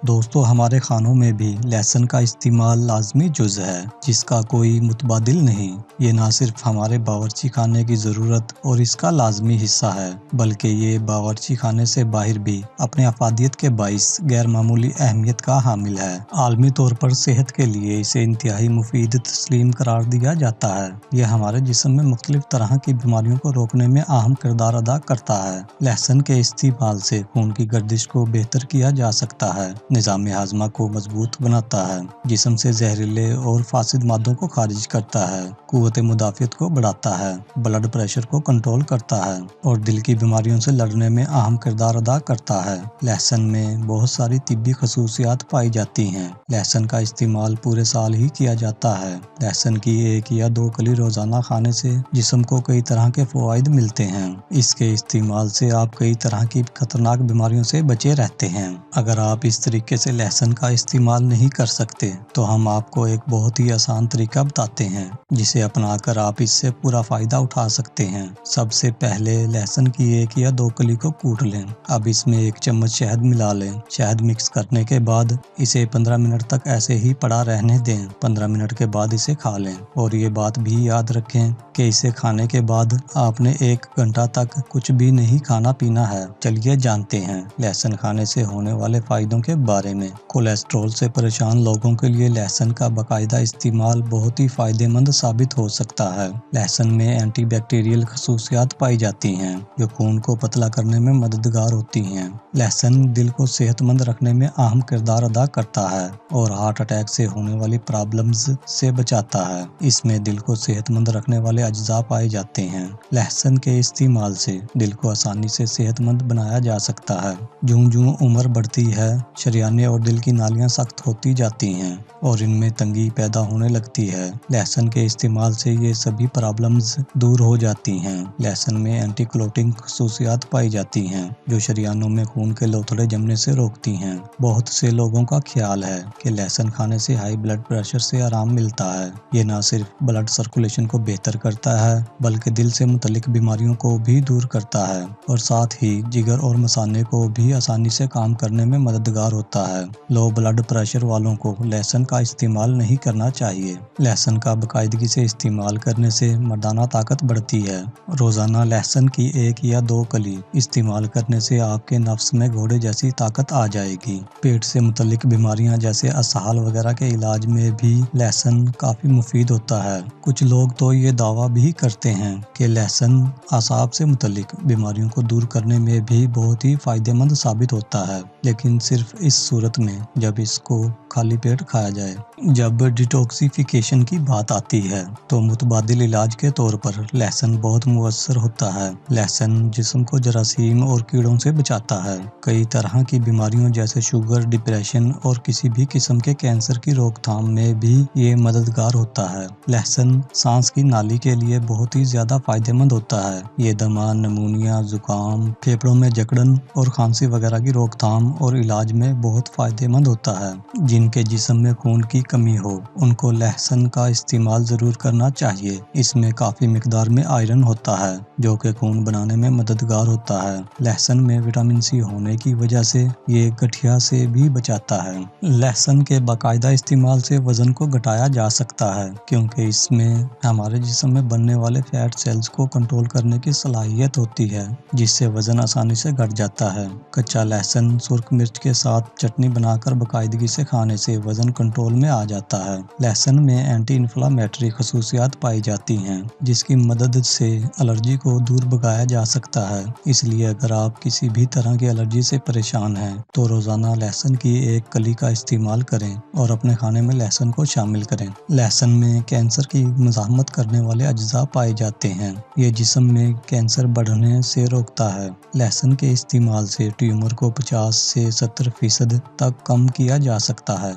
دوستو ہمارے کھانوں میں بھی لہسن کا استعمال لازمی جز ہے جس کا کوئی متبادل نہیں۔ یہ نہ صرف ہمارے باورچی خانے کی ضرورت اور اس کا لازمی حصہ ہے بلکہ یہ باورچی خانے سے باہر بھی اپنے افادیت کے باعث غیر معمولی اہمیت کا حامل ہے۔ عالمی طور پر صحت کے لیے اسے انتہائی مفید تسلیم قرار دیا جاتا ہے۔ یہ ہمارے جسم میں مختلف طرح کی بیماریوں کو روکنے میں اہم کردار ادا کرتا ہے۔ لہسن کے استعمال سے خون کی گردش کو بہتر کیا جا سکتا ہے، نظام ہاضمہ کو مضبوط بناتا ہے، جسم سے زہریلے اور فاسد مادوں کو خارج کرتا ہے، قوت مدافعت کو بڑھاتا ہے، بلڈ پریشر کو کنٹرول کرتا ہے اور دل کی بیماریوں سے لڑنے میں اہم کردار ادا کرتا ہے۔ لہسن میں بہت ساری طبی خصوصیات پائی جاتی ہیں۔ لہسن کا استعمال پورے سال ہی کیا جاتا ہے۔ لہسن کی 1 یا 2 کلی روزانہ کھانے سے جسم کو کئی طرح کے فوائد ملتے ہیں۔ اس کے استعمال سے آپ کئی طرح کی خطرناک بیماریوں سے بچے رہتے ہیں۔ اگر آپ اس طریقے سے لہسن کا استعمال نہیں کر سکتے تو ہم آپ کو ایک بہت ہی آسان طریقہ بتاتے ہیں جسے اپنا کر آپ اس سے پورا فائدہ اٹھا سکتے ہیں۔ سب سے پہلے لہسن کی 1 یا 2 کلی کو کوٹ لیں۔ اب اس میں 1 چمچ شہد ملا لیں۔ شہد مکس کرنے کے بعد اسے 15 منٹ تک ایسے ہی پڑا رہنے دیں۔ 15 منٹ کے بعد اسے کھا لیں اور یہ بات بھی یاد رکھیں کہ اسے کھانے کے بعد آپ نے 1 گھنٹہ تک کچھ بھی نہیں کھانا پینا ہے۔ چلیے جانتے ہیں لہسن کھانے سے ہونے والے فائدوں کے بارے میں۔ کولیسٹرول سے پریشان لوگوں کے لیے لہسن کا باقاعدہ استعمال بہت ہی فائدہ مند ثابت ہو سکتا ہے۔ لہسن میں اینٹی بیکٹیریل خصوصیات پائی جاتی ہیں جو خون کو پتلا کرنے میں مددگار ہوتی ہیں۔ لہسن دل کو صحت مند رکھنے میں اہم کردار ادا کرتا ہے اور ہارٹ اٹیک سے ہونے والی پرابلمز سے بچاتا ہے۔ اس میں دل کو صحت مند رکھنے والے اجزاء پائے جاتے ہیں۔ لہسن کے استعمال سے دل کو آسانی سے صحت مند بنایا جا سکتا ہے۔ جوں جوں عمر بڑھتی ہے، شریانے اور دل کی نالیاں سخت ہوتی جاتی ہیں اور ان میں تنگی پیدا ہونے لگتی ہے۔ لہسن کے استعمال سے یہ سبھی پرابلمز دور ہو جاتی ہیں۔ لہسن میں اینٹی کلوٹنگ خصوصیات پائی جاتی ہیں جو شریانوں میں خون کے لوتھڑے جمنے سے روکتی ہیں۔ بہت سے لوگوں کا خیال ہے کہ لہسن کھانے سے ہائی بلڈ پریشر سے آرام ملتا ہے۔ یہ نہ صرف بلڈ سرکولیشن کو بہتر کرتا ہے بلکہ دل سے متعلق بیماریوں کو بھی دور کرتا ہے اور ساتھ ہی جگر اور مثانے کو بھی آسانی سے کام کرنے میں مددگار ہوتا ہے۔ لو بلڈ پریشر والوں کو لہسن کا استعمال نہیں کرنا چاہیے۔ لہسن کا باقاعدگی سے استعمال کرنے سے مردانہ طاقت بڑھتی ہے۔ روزانہ لہسن کی 1 یا 2 کلی استعمال کرنے سے آپ کے نفس میں گھوڑے جیسی طاقت آ جائے گی۔ پیٹ سے متعلق بیماریاں جیسے اسہال وغیرہ کے علاج میں بھی لہسن کافی مفید ہوتا ہے۔ کچھ لوگ تو یہ دعویٰ بھی کرتے ہیں کہ لہسن اعصاب سے متعلق بیماریوں کو دور کرنے میں بھی بہت ہی فائدہ مند ثابت ہوتا ہے، لیکن صرف اس صورت میں جب اس کو خالی پیٹ کھایا جائے۔ جب ڈیٹاکسیفیکیشن کی بات آتی ہے تو متبادل علاج کے طور پر لہسن بہت مؤثر ہوتا ہے۔ لہسن جسم کو جراثیم اور کیڑوں سے بچاتا ہے۔ کئی طرح کی بیماریوں جیسے شوگر، ڈپریشن اور کسی بھی قسم کے کینسر کی روک تھام میں بھی یہ مددگار ہوتا ہے۔ لہسن سانس کی نالی کے لیے بہت ہی زیادہ فائدہ مند ہوتا ہے۔ یہ دمہ، نمونیا، زکام، پھیپھڑوں میں جکڑن اور کھانسی وغیرہ کی روک تھام اور علاج میں بہت فائدہ مند ہوتا ہے۔ جن کے جسم میں خون کی کمی ہو ان کو لہسن کا استعمال ضرور کرنا چاہیے۔ اس میں کافی مقدار میں آئرن ہوتا ہے جو کہ خون بنانے میں مددگار ہوتا ہے۔ لہسن میں وٹامن سی ہونے کی وجہ سے یہ گٹھیا سے بھی بچاتا ہے۔ لہسن کے باقاعدہ استعمال سے وزن کو گھٹایا جا سکتا ہے کیونکہ اس میں ہمارے جسم میں بننے والے فیٹ سیلز کو کنٹرول کرنے کی صلاحیت ہوتی ہے جس سے وزن آسانی سے گھٹ جاتا ہے۔ کچا لہسن سرخ مرچ کے ساتھ چٹنی بنا کر باقاعدگی سے کھانے سے وزن کنٹرول میں آ جاتا ہے۔ لہسن میں اینٹی انفلامیٹری خصوصیات پائی جاتی ہیں جس کی مدد سے الرجی کو دور بھگایا جا سکتا ہے۔ اس لیے اگر آپ کسی بھی طرح کی الرجی سے پریشان ہیں تو روزانہ لہسن کی 1 کلی کا استعمال کریں اور اپنے کھانے میں لہسن کو شامل کریں۔ لہسن میں کینسر کی مزاحمت کرنے والے اجزاء پائے جاتے ہیں۔ یہ جسم میں کینسر بڑھنے سے روکتا ہے۔ لہسن کے استعمال سے ٹیومر کو 50 سے 70% تک کم کیا جا سکتا ہے۔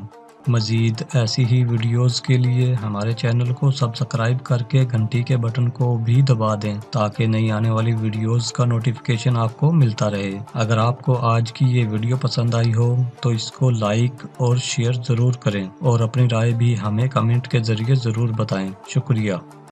مزید ایسی ہی ویڈیوز کے لیے ہمارے چینل کو سبسکرائب کر کے گھنٹی کے بٹن کو بھی دبا دیں تاکہ نئی آنے والی ویڈیوز کا نوٹیفیکیشن آپ کو ملتا رہے۔ اگر آپ کو آج کی یہ ویڈیو پسند آئی ہو تو اس کو لائک اور شیئر ضرور کریں اور اپنی رائے بھی ہمیں کمنٹ کے ذریعے ضرور بتائیں۔ شکریہ۔